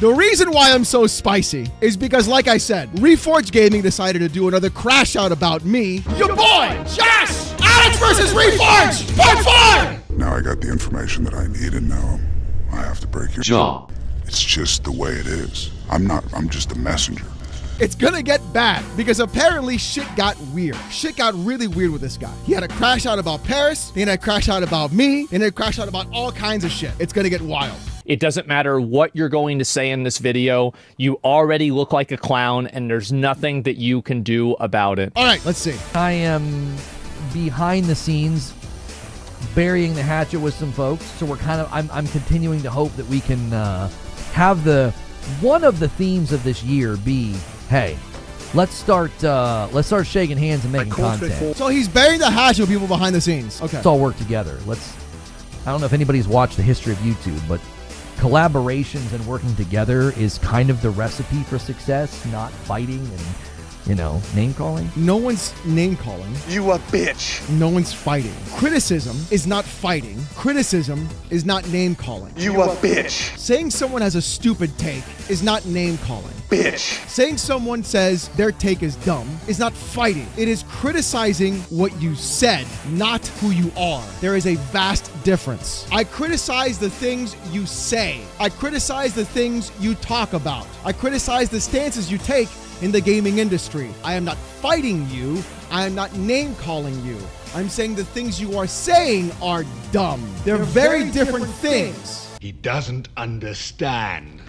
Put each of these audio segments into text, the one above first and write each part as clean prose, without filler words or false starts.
The reason why I'm so spicy is because, like I said, Reforge Gaming decided to do another crash out about me. Your boy, Josh! Alex versus Reforge! Part 4! Now I got the information that I need, and now I have to break your jaw. It's just the way it is. I'm just a messenger. It's gonna get bad because apparently shit got weird. Shit got really weird with this guy. He had a crash out about Paris, then a crash out about me, and a crash out about all kinds of shit. It's gonna get wild. It doesn't matter what you're going to say in this video. You already look like a clown, and there's nothing that you can do about it. All right, let's see. I am behind the scenes burying the hatchet with some folks, so we're kind of I'm continuing to hope that we can have one of the themes of this year be, hey, let's start shaking hands and making content. So he's burying the hatchet with people behind the scenes. Okay. Let's all work together. I don't know if anybody's watched the history of YouTube, but collaborations and working together is kind of the recipe for success, not fighting and, name calling. No one's name calling. You a bitch. No one's fighting. Criticism is not fighting. Criticism is not name calling. You a bitch. Saying someone has a stupid take is not name calling. Bitch. Saying someone says their take is dumb is not fighting. It is criticizing what you said, not who you are. There is a vast difference. I criticize the things you say. I criticize the things you talk about. I criticize the stances you take in the gaming industry. I am not fighting you. I am not name calling you. I'm saying the things you are saying are dumb. They're very different things. He doesn't understand.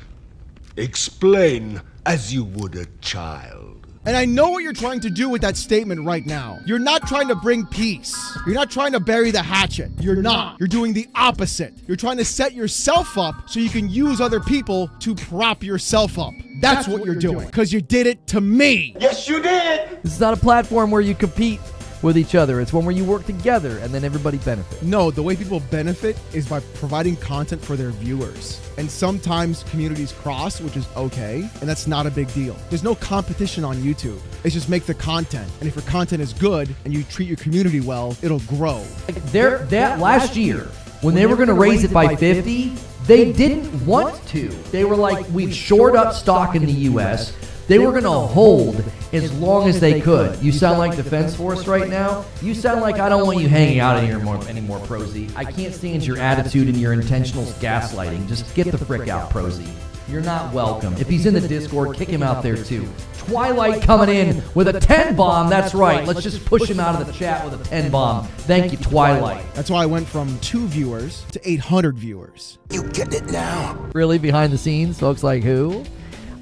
Explain as you would a child. And I know what you're trying to do with that statement right now. You're not trying to bring peace. You're not trying to bury the hatchet. You're not. You're doing the opposite. You're trying to set yourself up so you can use other people to prop yourself up. That's what you're doing. Because you did it to me. Yes, you did. This is not a platform where you compete with each other. It's one where you work together and then everybody benefits. No, the way people benefit is by providing content for their viewers. And sometimes communities cross, which is okay, and that's not a big deal. There's no competition on YouTube. It's just make the content. And if your content is good and you treat your community well, it'll grow. That last year, when they were going to raise it by 50, they didn't want to. They were like, we've shored up stock in the U.S., they were going to hold as long as they could. You sound like Defense Force right now. You sound like I don't want you hanging out anymore, Prosy. I can't stand your attitude and your intentional gaslighting. Just get the frick out, Prosy. You're not welcome. If he's in the Discord, kick him out there too. Twilight coming in with a 10 bomb. That's right. Let's just push him out of the chat with a 10 bomb. Thank you, Twilight. That's why I went from 2 viewers to 800 viewers. You get it now. Really behind the scenes, folks like who?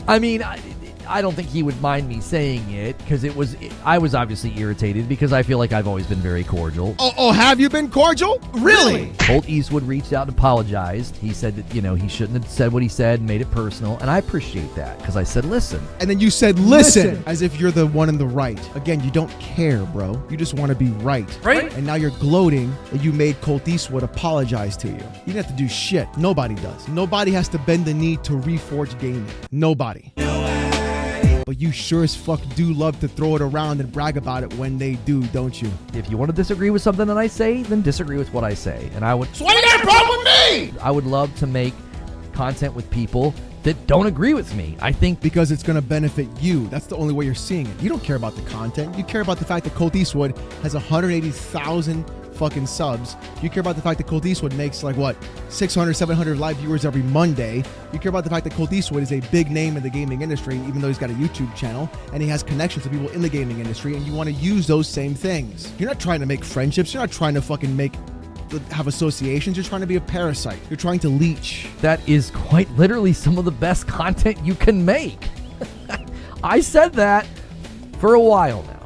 I mean, I don't think he would mind me saying it because I was obviously irritated because I feel like I've always been very cordial. Oh, have you been cordial? Really? Colt Eastwood reached out and apologized. He said that, he shouldn't have said what he said and made it personal. And I appreciate that because I said, listen. And then you said, listen, as if you're the one in the right. Again, you don't care, bro. You just want to be right. Right? And now you're gloating that you made Colt Eastwood apologize to you. You didn't have to do shit. Nobody does. Nobody has to bend the knee to Reforge Gaming. Nobody. But you sure as fuck do love to throw it around and brag about it when they do, don't you? If you want to disagree with something that I say, then disagree with what I say. And I would... So why you got a problem with me? I would love to make content with people that don't agree with me. I think... Because it's going to benefit you. That's the only way you're seeing it. You don't care about the content. You care about the fact that Colt Eastwood has 180,000 fucking subs. You care about the fact that Colt Eastwood makes 600, 700 live viewers every Monday. You care about the fact that Colt Eastwood is a big name in the gaming industry, even though he's got a YouTube channel and he has connections to people in the gaming industry, and you want to use those same things. You're not trying to make friendships. You're not trying to fucking have associations. You're trying to be a parasite. You're trying to leech. That is quite literally some of the best content you can make. I said that for a while now.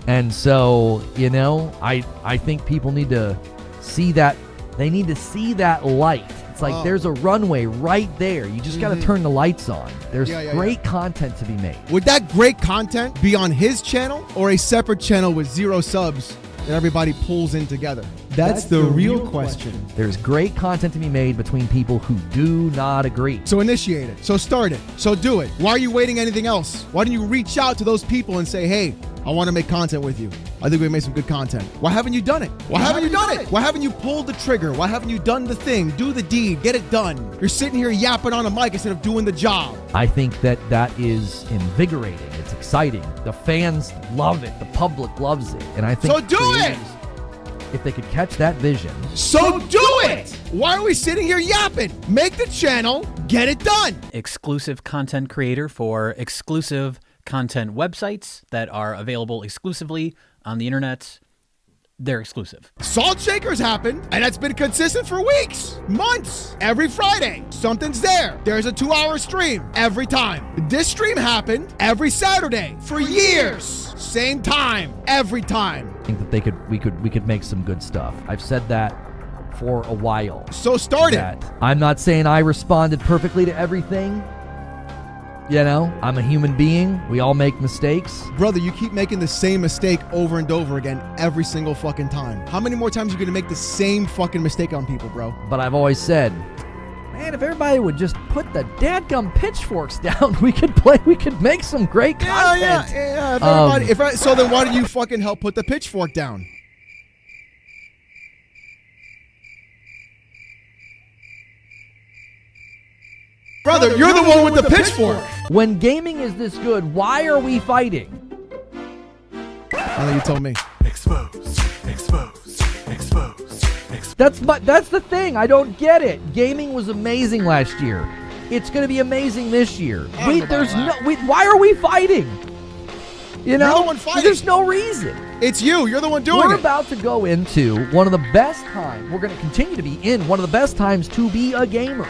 And so, I think people need to see that. They need to see that light. It's like there's a runway right there. You just got to turn the lights on. There's great content to be made. Would that great content be on his channel or a separate channel with 0 subs that everybody pulls in together? That's the real question. There's great content to be made between people who do not agree. So initiate it. So start it. So do it. Why are you waiting anything else? Why don't you reach out to those people and say, hey, I want to make content with you? I think we made some good content. Why haven't you done it? Why haven't you done it? Why haven't you pulled the trigger? Why haven't you done the thing? Do the deed. Get it done. You're sitting here yapping on a mic instead of doing the job. I think that is invigorating. It's exciting. The fans love it. The public loves it. And I think So do it! If they could catch that vision. So do it! Why are we sitting here yapping? Make the channel, get it done. Exclusive content creator for exclusive content websites that are available exclusively on the internet. They're exclusive. Salt Shakers happened, and that's been consistent for weeks, months. Every Friday, something's there. There's a 2-hour stream every time. This stream happened every Saturday for years. Same time, every time. I think that we could make some good stuff. I've said that for a while. So start it. I'm not saying I responded perfectly to everything. You know, I'm a human being. We all make mistakes. Brother, you keep making the same mistake over and over again every single fucking time. How many more times are you going to make the same fucking mistake on people, bro? But I've always said, man, if everybody would just put the dadgum pitchforks down, we could make some great content. Yeah. So then why don't you fucking help put the pitchfork down? Brother, you're the one with the pitchfork. When gaming is this good, why are we fighting? I think you told me. Expose. That's the thing. I don't get it. Gaming was amazing last year. It's going to be amazing this year. Why are we fighting? You know, You're the one fighting. There's no reason. It's you. You're the one doing it. We're about to go into one of the best times. We're going to continue to be in one of the best times to be a gamer.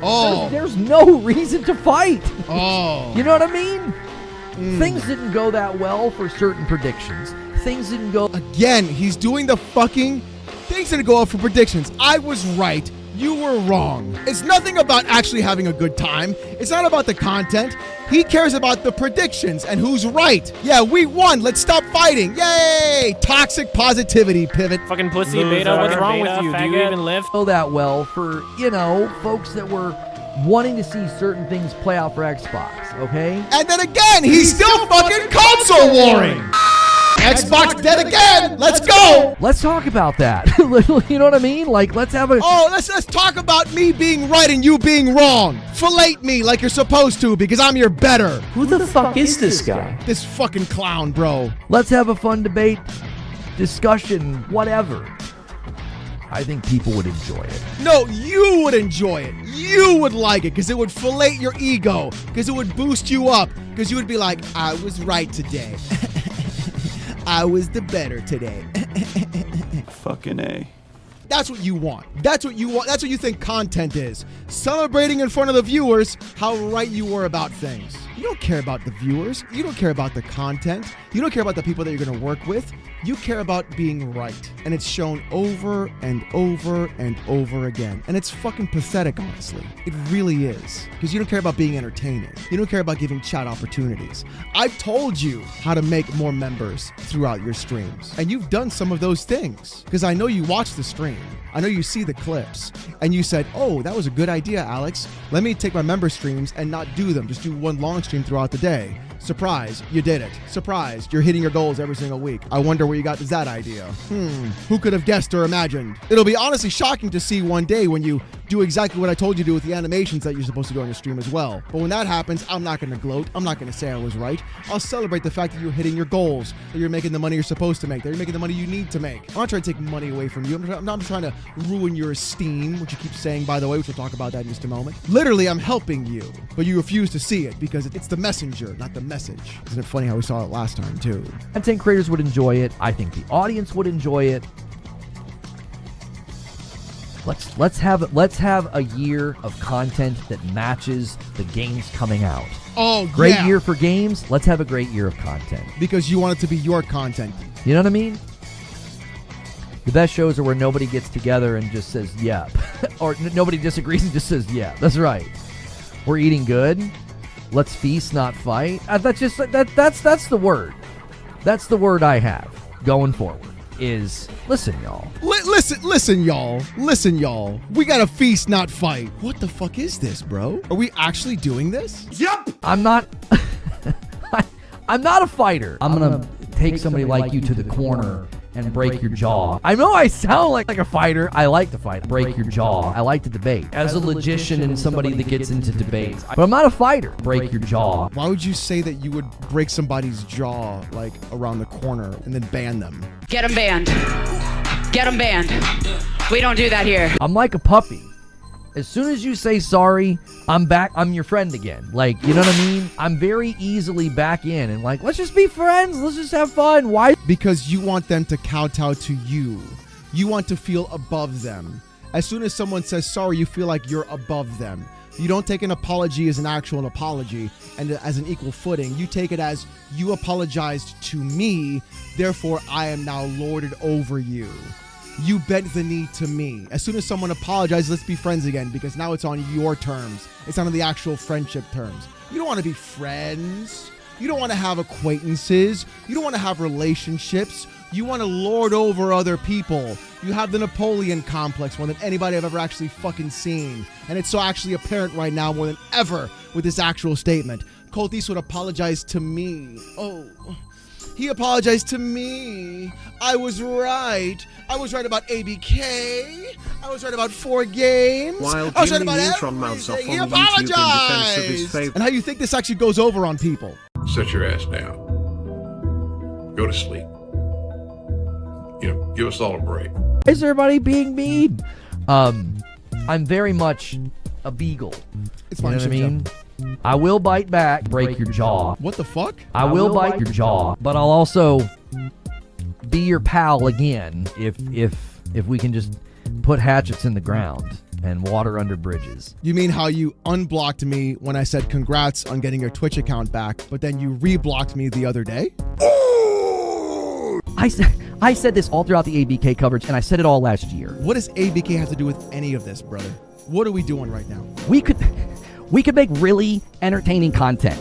Oh. There's no reason to fight. Oh. You know what I mean? Things didn't go that well for certain predictions. Things didn't go... Again, he's doing the fucking... Things didn't go up for predictions. I was right. You were wrong. It's nothing about actually having a good time. It's not about the content. He cares about the predictions and who's right. Yeah, we won. Let's stop fighting. Yay! Toxic positivity, Pivot. Fucking pussy beta, what's wrong with you? Do you even live? Go that well for, you know, folks that were wanting to see certain things play out for Xbox, okay? And then again, he's still fucking console warring. Xbox dead again. Let's go. Let's talk about that. You know what I mean? Like, let's have a... Oh, let's talk about me being right and you being wrong. Fillet me like you're supposed to because I'm your better. Who the fuck is this guy? This fucking clown, bro. Let's have a fun debate, discussion, whatever. I think people would enjoy it. No, you would enjoy it. You would like it because it would fillet your ego, because it would boost you up, because you would be like, I was right today. I was the better today. Fucking A. That's what you want. That's what you want. That's what you think content is. Celebrating in front of the viewers how right you were about things. You don't care about the viewers. You don't care about the content. You don't care about the people that you're going to work with. You care about being right. And it's shown over and over and over again. And it's fucking pathetic, honestly. It really is. Because you don't care about being entertaining. You don't care about giving chat opportunities. I've told you how to make more members throughout your streams. And you've done some of those things. Because I know you watch the stream. I know you see the clips. And you said, oh, that was a good idea, Alex. Let me take my member streams and not do them. Just do one long stream throughout the day. Surprise, you did it. Surprise, you're hitting your goals every single week. I wonder where you got that idea. Who could have guessed or imagined? It'll be honestly shocking to see one day when you do exactly what I told you to do with the animations that you're supposed to do on your stream as well. But when that happens, I'm not going to gloat. I'm not going to say I was right. I'll celebrate the fact that you're hitting your goals, that you're making the money you're supposed to make, that you're making the money you need to make. I'm not trying to take money away from you. I'm not trying to ruin your esteem, which you keep saying, by the way, which we'll talk about that in just a moment. Literally, I'm helping you, but you refuse to see it because it's the messenger, not the message. Isn't it funny how we saw it last time, too? Content creators would enjoy it. I think the audience would enjoy it. Let's have a year of content that matches the games coming out. Oh, great yeah. year for games. Let's have a great year of content. Because you want it to be your content. You know what I mean? The best shows are where nobody gets together and just says, yep. Or nobody disagrees and just says, yeah, that's right. We're eating good. Let's feast, not fight. That's the word. That's the word I have going forward. Is listen, y'all. Listen, y'all. We gotta feast, not fight. What the fuck is this, bro? Are we actually doing this? Yep. I'm not. I'm not a fighter. I'm gonna take somebody like you to the corner and break your jaw. I know I sound like a fighter. I like to fight. Break your jaw. I like to debate. As a logician and somebody that gets into debates. But I'm not a fighter. Break your jaw. Why would you say that you would break somebody's jaw, like, around the corner and then ban them? Get them banned. Get them banned. We don't do that here. I'm like a puppy. As soon as you say sorry, I'm back. I'm your friend again. Like, you know what I mean? I'm very easily back in and like, let's just be friends. Let's just have fun. Why? Because you want them to kowtow to you. You want to feel above them. As soon as someone says sorry, you feel like you're above them. You don't take an apology as an actual apology and as an equal footing. You take it as you apologized to me, therefore I am now lorded over you. You bent the knee to me. As soon as someone apologizes, let's be friends again, because now it's on your terms. It's on the actual friendship terms. You don't want to be friends. You don't want to have acquaintances. You don't want to have relationships. You want to lord over other people. You have the Napoleon complex more than anybody I've ever actually fucking seen. And it's so actually apparent right now more than ever with this actual statement. Colt Eastwood apologized to me. Oh, he apologized to me. I was right. I was right about ABK. I was right about 4 games. While I was right Jimmy about Neutron mouths off everything. He on YouTube in defense of his apologized. favorite. And how you think this actually goes over on people? Sit your ass down. Go to sleep. Give us all a break. Is everybody being mean? I'm very much a beagle. It's You fine, know what I Jim mean? I will bite back, break your jaw. What the fuck? I will bite your jaw, but I'll also be your pal again if we can just put hatchets in the ground and water under bridges. You mean how you unblocked me when I said congrats on getting your Twitch account back, but then you reblocked me the other day? I said this all throughout the ABK coverage, and I said it all last year. What does ABK have to do with any of this, brother? What are we doing right now? We could make really entertaining content.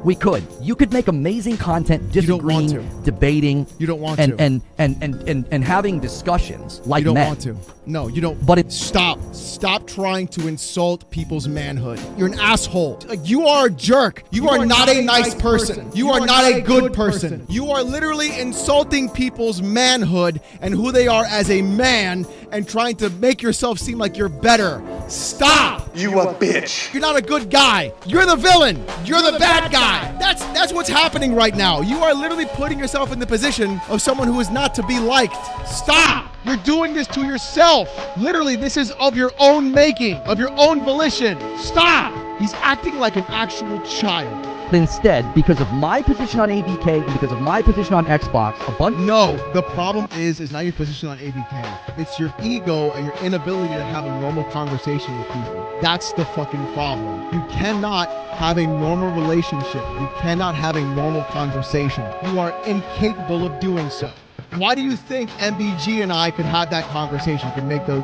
We could. You could make amazing content disagreeing, debating. You don't want to. to. And having discussions like You don't men. want to. No, you don't. But Stop trying to insult people's manhood. You're an asshole. Like, you are a jerk. You are not a nice person. You are not a good person. You are literally insulting people's manhood and who they are as a man and trying to make yourself seem like you're better. Stop! You a bitch. You're not a good guy. You're the villain. You're the bad guy. That's what's happening right now. You are literally putting yourself in the position of someone who is not to be liked. Stop! You're doing this to yourself. Literally, this is of your own making, of your own volition. Stop! He's acting like an actual child. Instead, because of my position on ABK and because of my position on Xbox, No, the problem is not your position on ABK. It's your ego and your inability to have a normal conversation with people. That's the fucking problem. You cannot have a normal relationship. You cannot have a normal conversation. You are incapable of doing so. Why do you think MBG and I could have that conversation, could make those...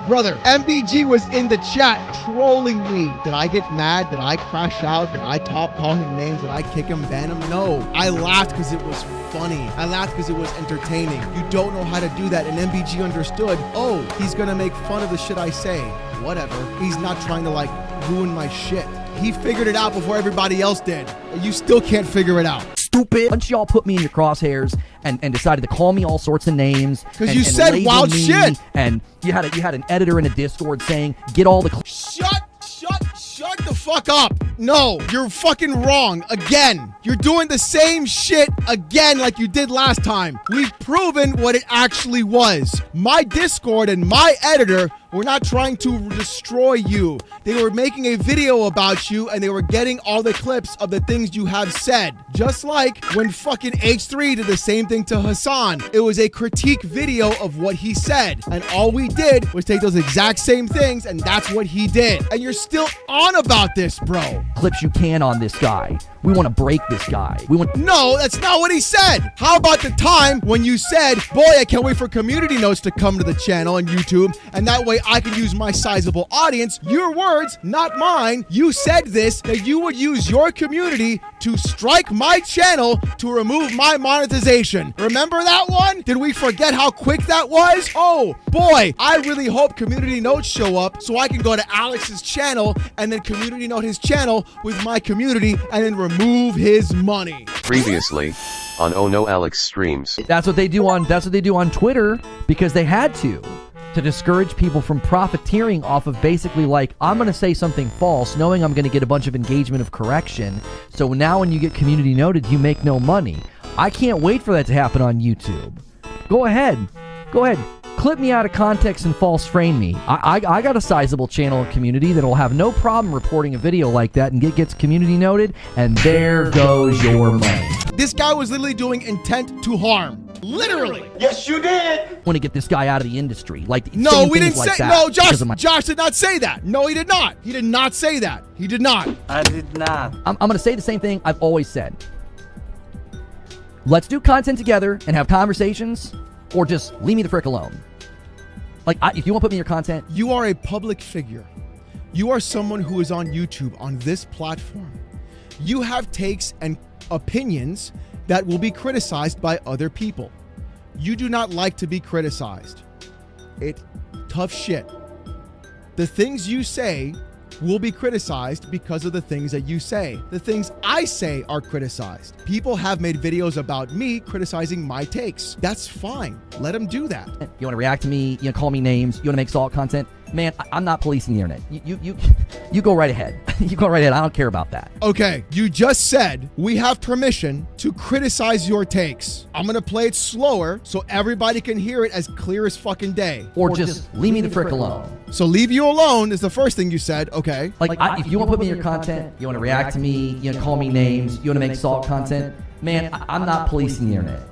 Brother, MBG was in the chat trolling me. Did I get mad? Did I crash out? Did I call him names? Did I kick him, ban him? No. I laughed because it was funny. I laughed because it was entertaining. You don't know how to do that, and MBG understood, oh, he's gonna make fun of the shit I say. Whatever. He's not trying to, like, ruin my shit. He figured it out before everybody else did. You still can't figure it out. Stupid. Once y'all put me in your crosshairs and decided to call me all sorts of names. Because you said wild shit. And you had an editor in a Discord saying, get all the... Shut the fuck up. No, you're fucking wrong. Again. You're doing the same shit again like you did last time. We've proven what it actually was. My Discord and my editor were not trying to destroy you. They were making a video about you and they were getting all the clips of the things you have said. Just like when fucking H3 did the same thing to Hassan. It was a critique video of what he said. And all we did was take those exact same things and that's what he did. And you're still on about this, bro. Clips you can on this guy. We want to break this guy. No, that's not what he said. How about the time when you said, boy, I can't wait for community notes to come to the channel on YouTube, and that way I can use my sizable audience. Your words, not mine. You said this, that you would use your community to strike my channel to remove my monetization. Remember that one? Did we forget how quick that was? Oh, boy, I really hope community notes show up so I can go to Alex's channel and then community note his channel with my community and then remove his money. Previously on OhNoAlexxStreams. That's what they do on Twitter, because they had to discourage people from profiteering off of basically like, I'm going to say something false knowing I'm going to get a bunch of engagement of correction. So now when you get community noted, you make no money. I can't wait for that to happen on YouTube. Go ahead. Clip me out of context and false frame me. I got a sizable channel and community that'll have no problem reporting a video like that and gets community noted, and there goes your money. This guy was literally doing intent to harm. Literally. Yes, you did. Want to get this guy out of the industry. Like, no, we didn't like say. that No, Josh did not say that. No, he did not. He did not say that. He did not. I did not. I'm going to say the same thing I've always said. Let's do content together and have conversations, or just leave me the frick alone. Like, if you want to put me in your content. You are a public figure. You are someone who is on YouTube, on this platform. You have takes and opinions that will be criticized by other people. You do not like to be criticized. Tough shit. The things you say will be criticized because of the things that you say. The things I say are criticized. People have made videos about me criticizing my takes. That's fine. Let them do that. You want to react to me, you call me names, you want to make salt content. Man, I'm not policing the internet. You go right ahead. You go right ahead. I don't care about that. Okay, you just said we have permission to criticize your takes. I'm gonna play it slower so everybody can hear it as clear as fucking day. Or just leave me the frick alone. So leave you alone is the first thing you said. Okay. Like, if you want to put me in your content, you want to react to me, you call me names, you want to make salt content. Man, I'm not policing the internet.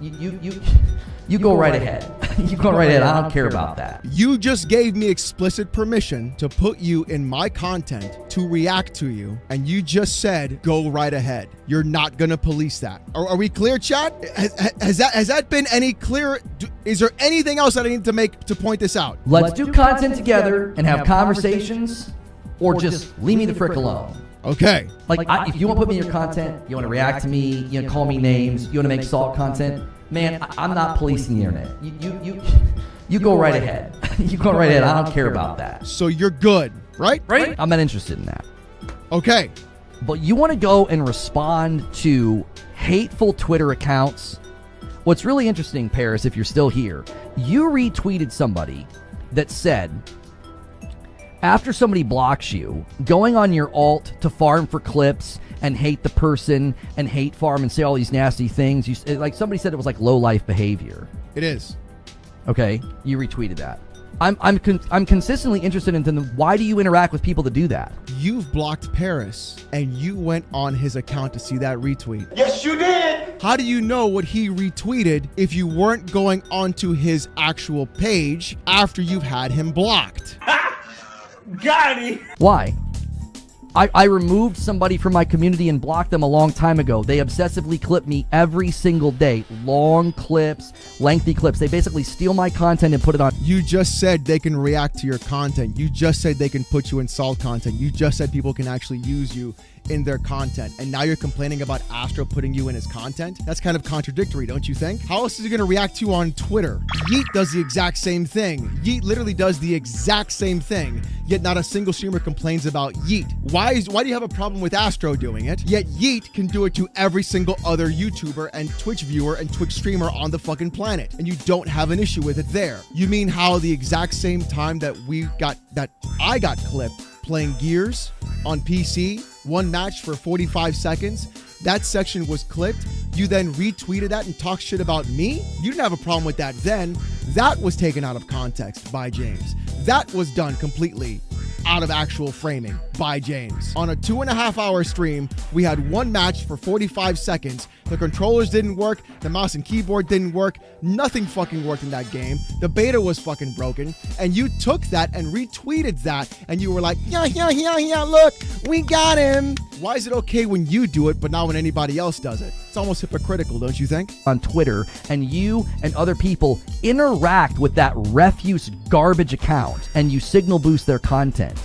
You go right ahead. You go right ahead. I don't care about that. You just gave me explicit permission to put you in my content, to react to you, and you just said, go right ahead. You're not going to police that. Are we clear, chat? Has that been any clearer? Is there anything else that I need to make to point this out? Let's do content together and have conversations, or just leave me the frick alone. Okay. Like, if you want to put me in your content, you want to react to me, you call me names, you want to make salt content. Man, I'm not policing the internet. You go right ahead. You go right ahead. I don't care about that. So you're good, right? Right? I'm not interested in that. Okay. But you want to go and respond to hateful Twitter accounts. What's really interesting, Paris, if you're still here, you retweeted somebody that said, after somebody blocks you, going on your alt to farm for clips and hate the person and hate farm and say all these nasty things. Like somebody said it was like low life behavior. It is. Okay, you retweeted that. I'm consistently interested in why do you interact with people that do that? You've blocked Paris and you went on his account to see that retweet. Yes, you did. How do you know what he retweeted if you weren't going onto his actual page after you've had him blocked? Got it. Why? I removed somebody from my community and blocked them a long time ago. They obsessively clip me every single day. Long clips, lengthy clips. They basically steal my content and put it on. You just said they can react to your content. You just said they can put you in salt content. You just said people can actually use you in their content. And now you're complaining about Astro putting you in his content? That's kind of contradictory, don't you think? How else is he going to react to you on Twitter? Yeet does the exact same thing. Yeet literally does the exact same thing, yet not a single streamer complains about Yeet. Why do you have a problem with Astro doing it? Yet Yeet can do it to every single other YouTuber and Twitch viewer and Twitch streamer on the fucking planet, and you don't have an issue with it there. You mean how the exact same time that I got clipped playing Gears on PC, one match for 45 seconds, that section was clipped, you then retweeted that and talked shit about me? You didn't have a problem with that then. That was taken out of context by James. That was done completely out of actual framing by James. On a 2.5-hour stream, we had one match for 45 seconds. The controllers didn't work. The mouse and keyboard didn't work. Nothing fucking worked in that game. The beta was fucking broken. And you took that and retweeted that. And you were like, yeah, look, we got him. Why is it okay when you do it, but not when anybody else does it? It's almost hypocritical, don't you think? On Twitter, and you and other people interact with that refuse garbage account, and you signal boost their content.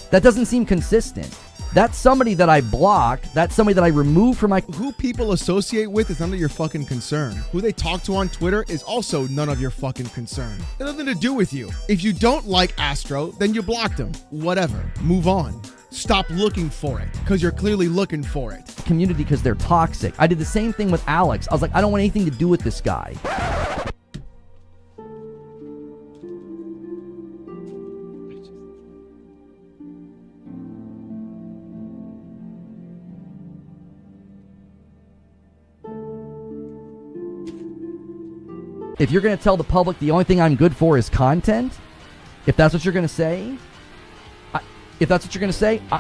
That doesn't seem consistent. That's somebody that I blocked. That's somebody that I removed from my... Who people associate with is none of your fucking concern. Who they talk to on Twitter is also none of your fucking concern. It has nothing to do with you. If you don't like Astro, then you blocked him. Whatever. Move on. stop looking for it because you're clearly looking for it. Community because they're toxic. I did the same thing with Alex. I was like, I don't want anything to do with this guy. If you're going to tell the public the only thing I'm good for is content, if that's what you're going to say,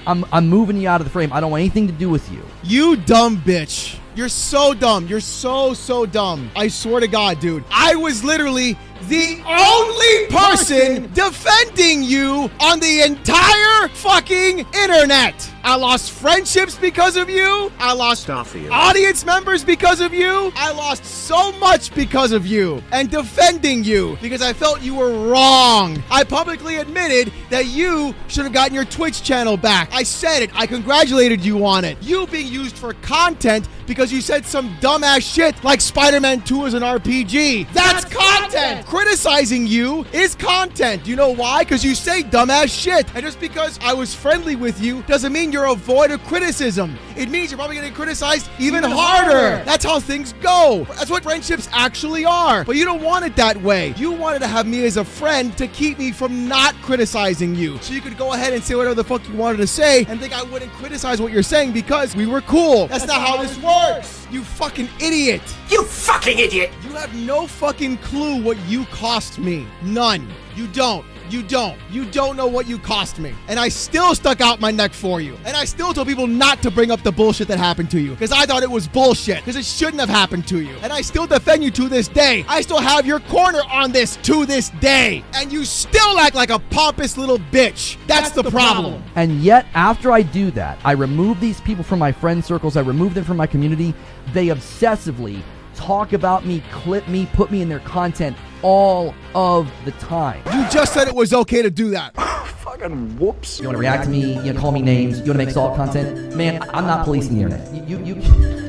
I'm moving you out of the frame. I don't want anything to do with you. You dumb bitch. You're so dumb. You're so dumb. I swear to God, dude. I was literally the only person defending you on the entire fucking internet. I lost friendships because of you. I lost audience members because of you. I lost so much because of you and defending you because I felt you were wrong. I publicly admitted that you should have gotten your Twitch channel back. I said it. I congratulated you on it. You being used for content because you said some dumbass shit like Spider-Man 2 is an RPG. That's content. Criticizing you is content. You know why? Because you say dumbass shit. And just because I was friendly with you doesn't mean you're a void of criticism. It means you're probably getting criticized even harder. That's how things go. That's what friendships actually are. But you don't want it that way. You wanted to have me as a friend to keep me from not criticizing you. So you could go ahead and say whatever the fuck you wanted to say and think I wouldn't criticize what you're saying because we were cool. That's not how this works. You fucking idiot. You fucking idiot. You have no fucking clue what you cost me. None. You don't. You don't know what you cost me. And I still stuck out my neck for you. And I still told people not to bring up the bullshit that happened to you. Because I thought it was bullshit. Because it shouldn't have happened to you. And I still defend you to this day. I still have your corner on this to this day. And you still act like a pompous little bitch. That's the problem. And yet, after I do that, I remove these people from my friend circles. I remove them from my community. They obsessively talk about me, clip me, put me in their content all of the time. You just said it was okay to do that. Fucking whoops. You want to react to me, you call me names, you want to make assault content? Man, I'm not policing the internet.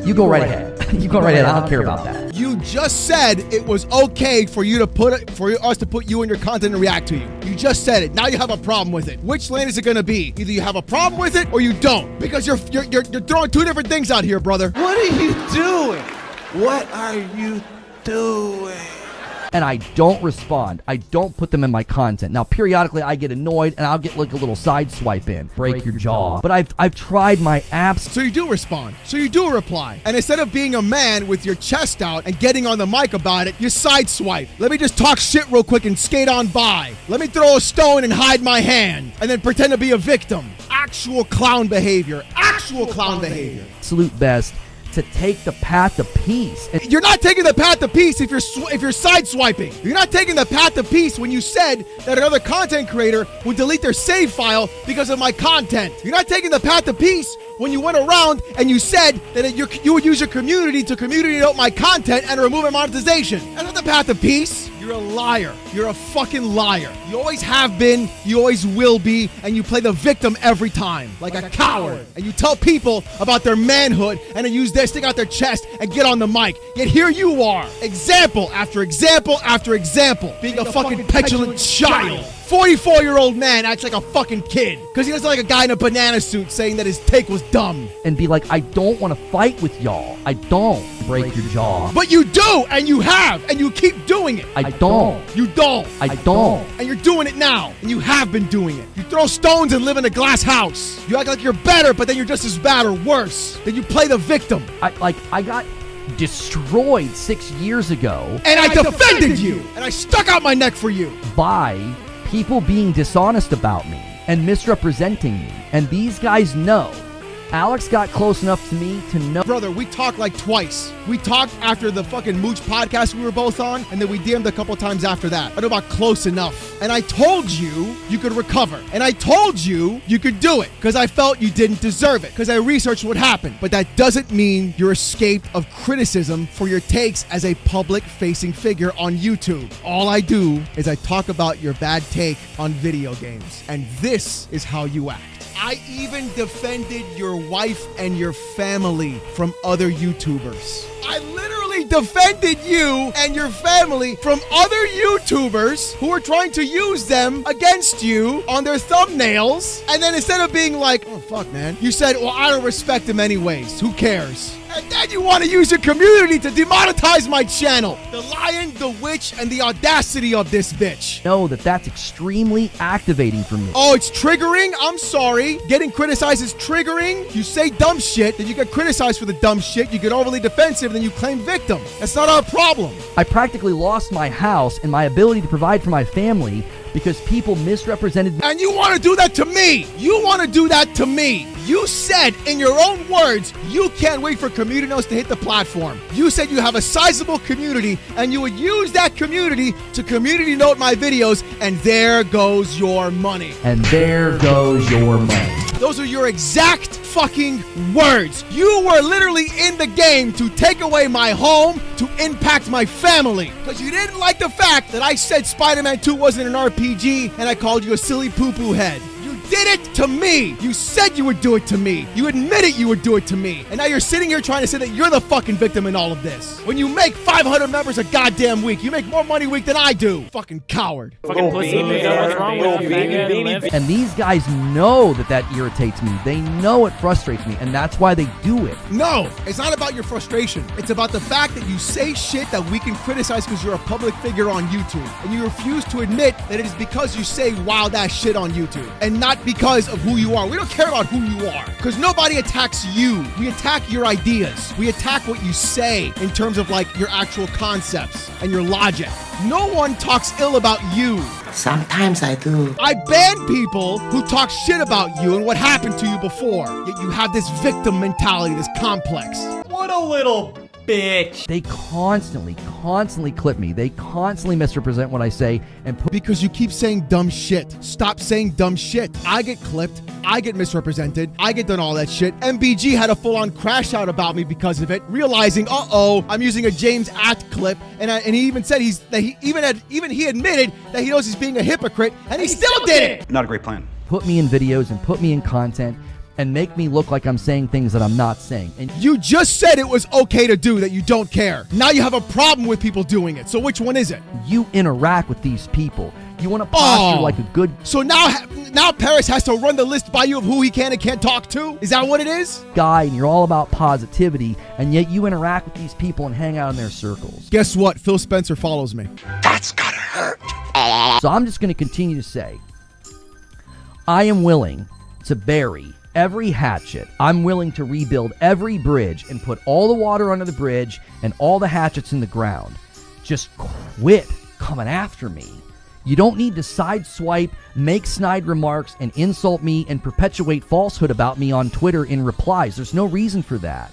You go right ahead. You go right ahead. I don't care about that. You just said it was okay for you to for us to put you in your content and react to you. You just said it. Now you have a problem with it. Which lane is it going to be? Either you have a problem with it or you don't. Because you're throwing two different things out here, brother. What are you doing? What are you doing? And I don't respond. I don't put them in my content. Now, periodically, I get annoyed, and I'll get like a little side swipe in. Break your jaw. But I've tried my apps. So you do respond. So you do reply. And instead of being a man with your chest out and getting on the mic about it, you side swipe. Let me just talk shit real quick and skate on by. Let me throw a stone and hide my hand. And then pretend to be a victim. Actual clown behavior. Actual clown behavior. Absolute best to take the path of peace. And you're not taking the path of peace if you're side swiping. You're not taking the path of peace when you said that another content creator would delete their save file because of my content. You're not taking the path of peace when you went around and you said that you would use your community to community out my content and remove my monetization. That's not the path of peace. You're a liar. You're a fucking liar. You always have been, you always will be, and you play the victim every time, like a coward. And you tell people about their manhood and then use their stick out their chest and get on the mic. Yet here you are, example after example after example, being a fucking petulant child. 44-year-old man acts like a fucking kid because he doesn't like a guy in a banana suit saying that his take was dumb. And be like, I don't want to fight with y'all. I don't. Break your jaw. But you do, and you have, and you keep doing it. I don't. You don't. I don't. And you're doing it now, and you have been doing it. You throw stones and live in a glass house. You act like you're better, but then you're just as bad or worse. Then you play the victim. I got destroyed 6 years ago. And I defended you, and I stuck out my neck for you. By people being dishonest about me and misrepresenting me. And these guys know. Alex got close enough to me to know. Brother, we talked like twice. We talked after the fucking Mooch podcast we were both on, and then we DM'd a couple times after that. I know about close enough. And I told you you could recover. And I told you you could do it because I felt you didn't deserve it because I researched what happened. But that doesn't mean you're escaped of criticism for your takes as a public-facing figure on YouTube. All I do is I talk about your bad take on video games. And this is how you act. I even defended your wife and your family from other YouTubers. I literally I defended you and your family from other YouTubers who were trying to use them against you on their thumbnails. And then instead of being like, oh, fuck, man, you said, well, I don't respect him anyways. Who cares? And then you want to use your community to demonetize my channel. The lion, the witch, and the audacity of this bitch. Know that that's extremely activating for me. Oh, it's triggering? I'm sorry. Getting criticized is triggering. You say dumb shit, then you get criticized for the dumb shit. You get overly defensive, then you claim victim. That's not our problem. I practically lost my house and my ability to provide for my family because people misrepresented me. And you want to do that to me. You want to do that to me. You said in your own words, you can't wait for community notes to hit the platform. You said you have a sizable community and you would use that community to community note my videos, and there goes your money. And there goes your money. Those are your exact fucking words. You were literally in the game to take away my home, to impact my family. Because you didn't like the fact that I said Spider-Man 2 wasn't an RPG and I called you a silly poo-poo head. You did it to me. You said you would do it to me. You admitted you would do it to me. And now you're sitting here trying to say that you're the fucking victim in all of this. When you make 500 members a goddamn week, you make more money a week than I do. Fucking coward. Fucking pussy, what's wrong with you? And these guys know that irritates me. They know it frustrates me, and that's why they do it. No, it's not about your frustration. It's about the fact that you say shit that we can criticize because you're a public figure on YouTube. And you refuse to admit that it is because you say wild ass shit on YouTube and not because of who you are. We don't care about who you are because nobody attacks you. We attack your ideas. We attack what you say in terms of like your actual concepts and your logic. No one talks ill about you. Sometimes I do. I ban people who talk shit about you and what happened to you before. Yet you have this victim mentality, this complex. What a little bitch. They constantly clip me. They constantly misrepresent what I say and put. Because you keep saying dumb shit. Stop saying dumb shit. I get clipped. I get misrepresented. I get done all that shit. MBG had a full-on crash out about me because of it, realizing, uh-oh, I'm using a James Act clip, and he even said he admitted that he knows he's being a hypocrite, and he still did it. Not a great plan. Put me in videos and put me in content and make me look like I'm saying things that I'm not saying. And you just said it was okay to do that you don't care. Now you have a problem with people doing it. So which one is it? You interact with these people. You want to posture like a good... So now Paris has to run the list by you of who he can and can't talk to? Is that what it is? Guy, and you're all about positivity, and yet you interact with these people and hang out in their circles. Guess what? Phil Spencer follows me. That's gotta hurt. So I'm just going to continue to say, I am willing to bury every hatchet. I'm willing to rebuild every bridge and put all the water under the bridge and all the hatchets in the ground. Just quit coming after me. You don't need to sideswipe, make snide remarks, and insult me and perpetuate falsehood about me on Twitter in replies. There's no reason for that.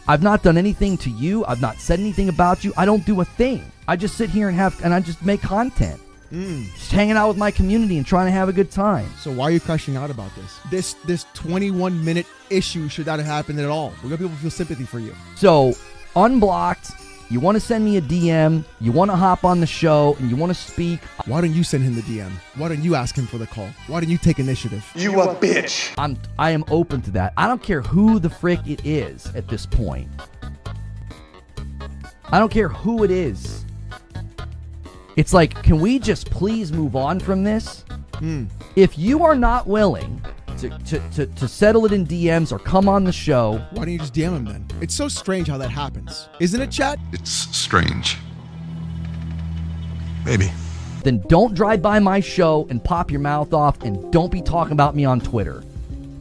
I've not done anything to you. I've not said anything about you. I don't do a thing. I just sit here and I just make content. Just hanging out with my community and trying to have a good time. So why are you crashing out about this? This 21-minute issue should not have happened at all. We got people who feel sympathy for you. So, unblocked. You want to send me a DM, you want to hop on the show, and you want to speak. Why don't you send him the DM? Why don't you ask him for the call? Why don't you take initiative? You a bitch. I am open to that. I don't care who the frick it is at this point. I don't care who it is. It's like, can we just please move on from this? If you are not willing to settle it in DMs or come on the show, why don't you just DM him then? It's so strange how that happens. Isn't it, chat? It's strange. Maybe. Then don't drive by my show and pop your mouth off, and don't be talking about me on Twitter.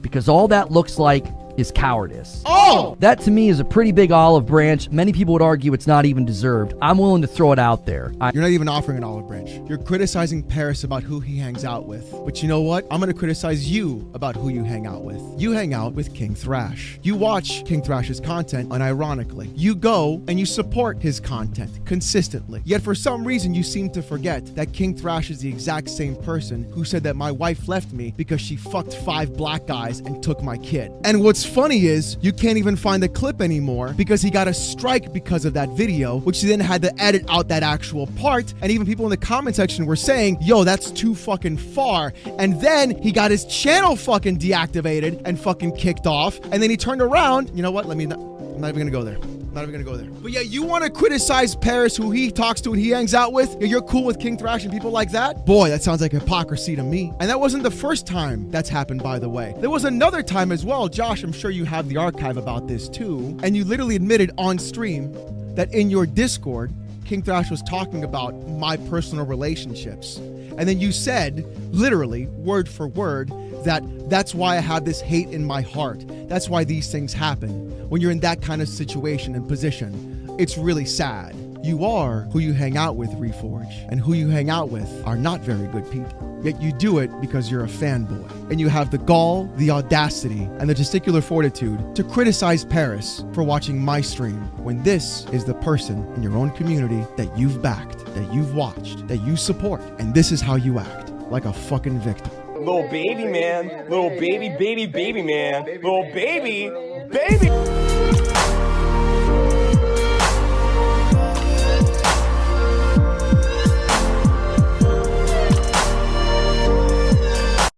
Because all that looks like is cowardice. Oh! That to me is a pretty big olive branch. Many people would argue it's not even deserved. I'm willing to throw it out there. You're not even offering an olive branch. You're criticizing Paris about who he hangs out with. But you know what? I'm going to criticize you about who you hang out with. You hang out with King Thrash. You watch King Thrash's content unironically. You go and you support his content consistently. Yet for some reason you seem to forget that King Thrash is the exact same person who said that my wife left me because she fucked 5 black guys and took my kid. And what's funny is you can't even find the clip anymore because he got a strike because of that video, which he then had to edit out that actual part. And even people in the comment section were saying, yo, that's too fucking far. And then he got his channel fucking deactivated and fucking kicked off. And then he turned around. You know what? I'm not even gonna go there. I'm Not even gonna go there. But yeah, you want to criticize Paris, who he talks to and he hangs out with? Yeah, you're cool with King Thrash and people like that? Boy, that sounds like hypocrisy to me. And that wasn't the first time that's happened, by the way. There was another time as well. Josh, I'm sure you have the archive about this too. And you literally admitted on stream that in your Discord, King Thrash was talking about my personal relationships. And then you said, literally, word for word, that's why I have this hate in my heart. That's why these things happen. When you're in that kind of situation and position, it's really sad. You are who you hang out with, Reforge. And who you hang out with are not very good people. Yet you do it because you're a fanboy. And you have the gall, the audacity, and the testicular fortitude to criticize Paris for watching my stream when this is the person in your own community that you've backed, that you've watched, that you support. And this is how you act, like a fucking victim. Little baby man, little baby man, little baby.